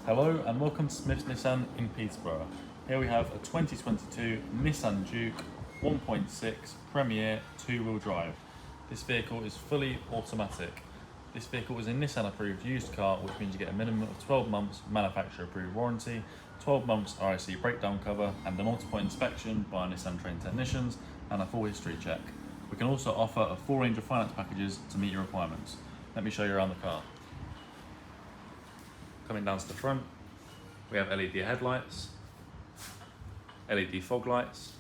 Hello and welcome to Smith's Nissan in Peterborough. Here we have a 2022 Nissan Juke 1.6 Premier 2-wheel drive. This vehicle is fully automatic. This vehicle is a Nissan approved used car, which means you get a minimum of 12 months manufacturer approved warranty, 12 months RIC breakdown cover and a multi-point inspection by Nissan trained technicians and a full history check. We can also offer a full range of finance packages to meet your requirements. Let me show you around the car. Coming down to the front, we have LED headlights, LED fog lights,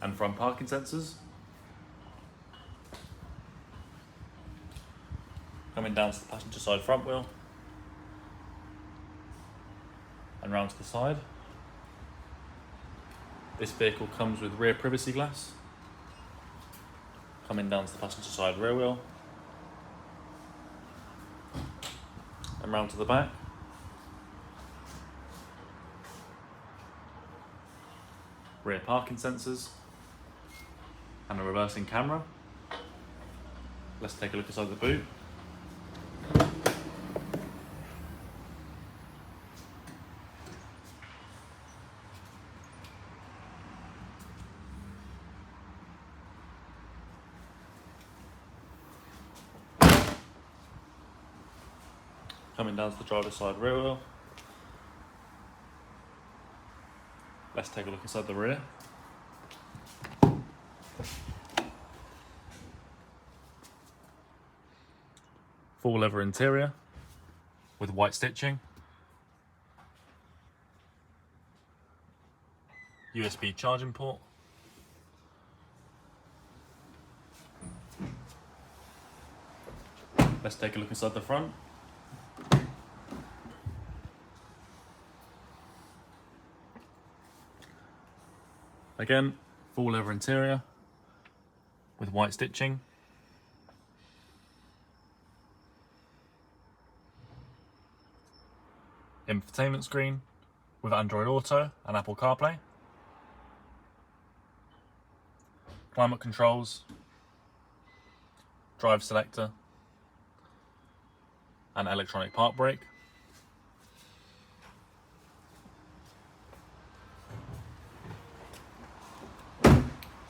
and front parking sensors. Coming down to the passenger side front wheel, and round to the side. This vehicle comes with rear privacy glass. Coming down to the passenger side rear wheel, and round to the back. Rear parking sensors and a reversing camera. Let's take a look inside the boot. Coming down to the driver's side rear wheel. Let's take a look inside the rear. Full leather interior with white stitching. USB charging port. Let's take a look inside the front. Again, full leather interior with white stitching. Infotainment screen with Android Auto and Apple CarPlay. Climate controls, drive selector, and electronic park brake.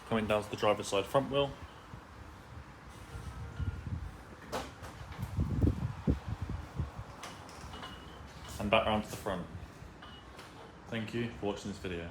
Coming down to the driver's side front wheel. And back round to the front. Thank you for watching this video.